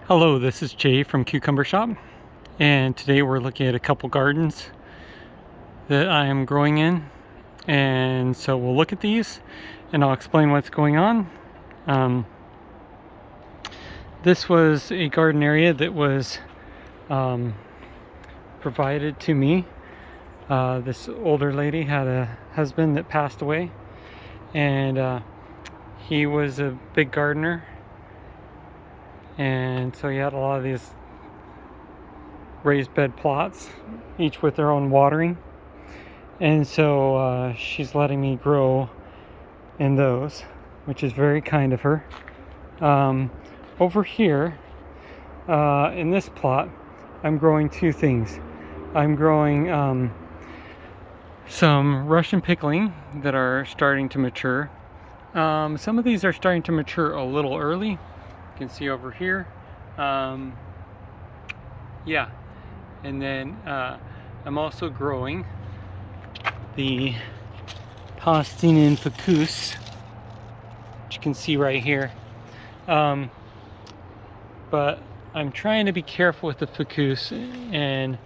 Hello, this is Jay from Cucumber Shop, and today we're looking at a couple gardens that I am growing in, and so we'll look at these and I'll explain what's going on. This was a garden area that was provided to me. This older lady had a husband that passed away, and he was a big gardener. And so you had a lot of these raised bed plots, each with their own watering. And so she's letting me grow in those, which is very kind of her. Over here, in this plot, I'm growing two things. I'm growing some Russian pickling that are starting to mature. Some of these are starting to mature a little early. You can see over here, yeah, and then I'm also growing the Palestinian Fakous, which you can see right here, but I'm trying to be careful with the Fakous and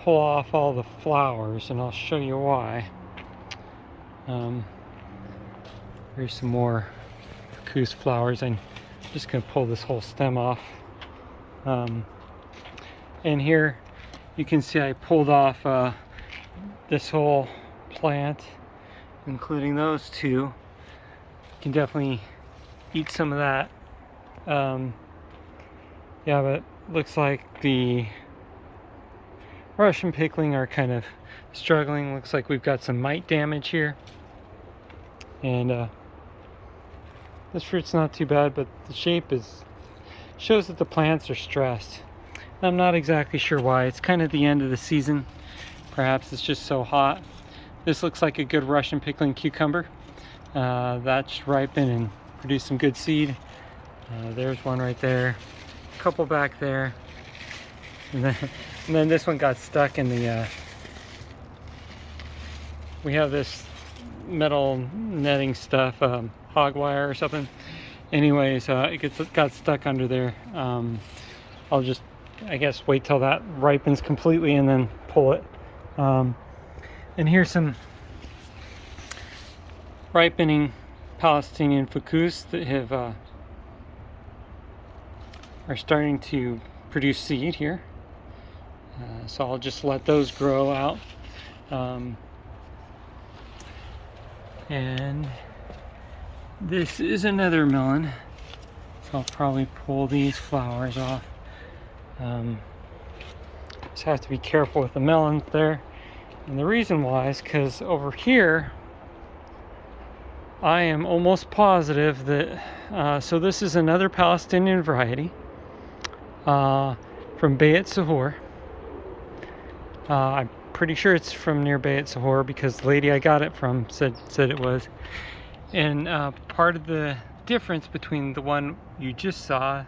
pull off all the flowers, and I'll show you why. Here's some more Fakous flowers. I'm just going to pull this whole stem off. And here you can see I pulled off this whole plant, including those two. You can definitely eat some of that. Yeah, but looks like the Russian pickling are kind of struggling. Looks like we've got some mite damage here. And this fruit's not too bad, but the shape shows that the plants are stressed. I'm not exactly sure why. It's kind of the end of the season. Perhaps it's just so hot. This looks like a good Russian pickling cucumber. That should ripen and produce some good seed. There's one right there. A couple back there. And then this one got stuck in the... we have this metal netting stuff, hog wire or something. Anyways, it got stuck under there. I'll just, I guess, wait till that ripens completely and then pull it. And here's some ripening Palestinian Fakous that have are starting to produce seed here. So I'll just let those grow out. And this is another melon, so I'll probably pull these flowers off. Just have to be careful with the melons there. And the reason why is because over here, I am almost positive that, so this is another Palestinian variety from Beit Sahour. I'm pretty sure it's from near Beit Sahour because the lady I got it from said it was. And part of the difference between the one you just saw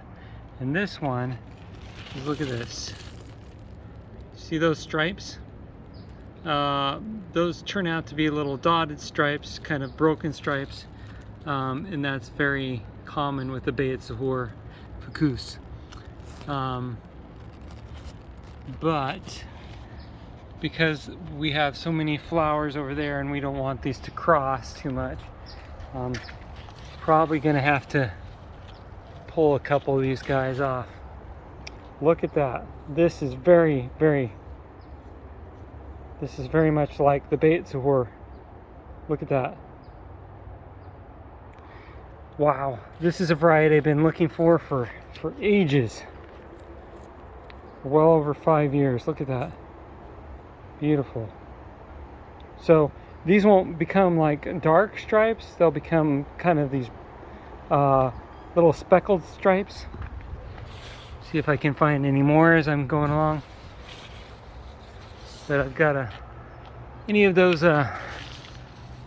and this one is, look at this. See those stripes? Those turn out to be little dotted stripes, kind of broken stripes, and that's very common with the Beit Sahour Faqous. But because we have so many flowers over there and we don't want these to cross too much, probably gonna have to pull a couple of these guys off. Look at that. This is very much like the Beit Sahour. Look at that. Wow, this is a variety I've been looking for ages. Well over 5 years. Look at that. Beautiful. So these won't become like dark stripes. They'll become kind of these little speckled stripes. See if I can find any more as I'm going along. But I've got any of those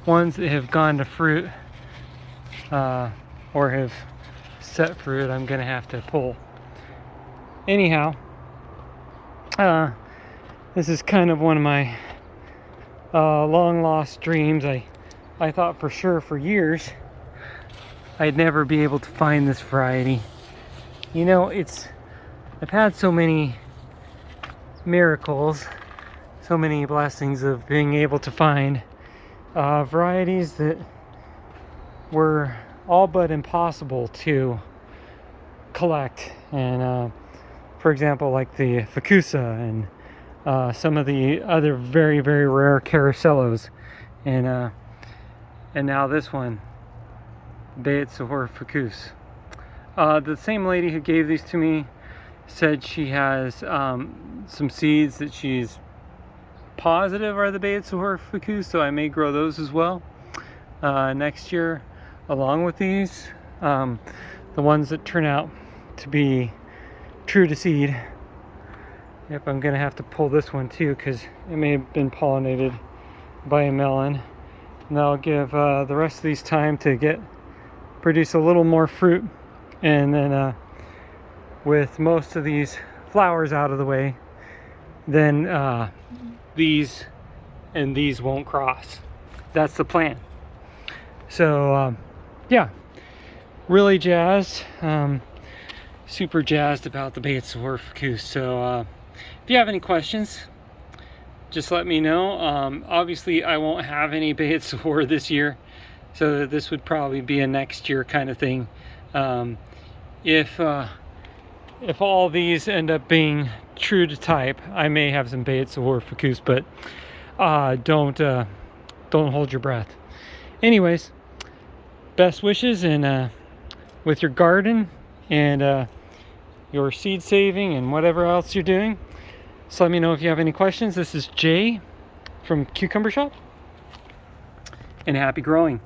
ones that have gone to fruit or have set fruit, I'm gonna have to pull. Anyhow, this is kind of one of my long lost dreams. I thought for sure for years I'd never be able to find this variety. You know, it's I've had so many miracles, so many blessings of being able to find varieties that were all but impossible to collect. And for example, like the Facusa and some of the other very, very rare Caracellos, and now this one, Beit Sahour Faqous. The same lady who gave these to me said she has some seeds that she's positive are the Beit Sahour Faqous, so I may grow those as well next year along with these. The ones that turn out to be true to seed. Yep, I'm gonna have to pull this one too because it may have been pollinated by a melon. And that'll give the rest of these time to produce a little more fruit. And then with most of these flowers out of the way, then these and these won't cross. That's the plan. So yeah, really jazzed, super jazzed about the Beit Sahour Faqous. So if you have any questions, just let me know. Obviously I won't have any Beit Sahour this year, so this would probably be a next year kind of thing. If all these end up being true to type, I may have some Beit Sahour Faqous, but don't hold your breath. Anyways, best wishes and with your garden and your seed saving and whatever else you're doing. So let me know if you have any questions. This is Jay from Cucumber Shop, and happy growing.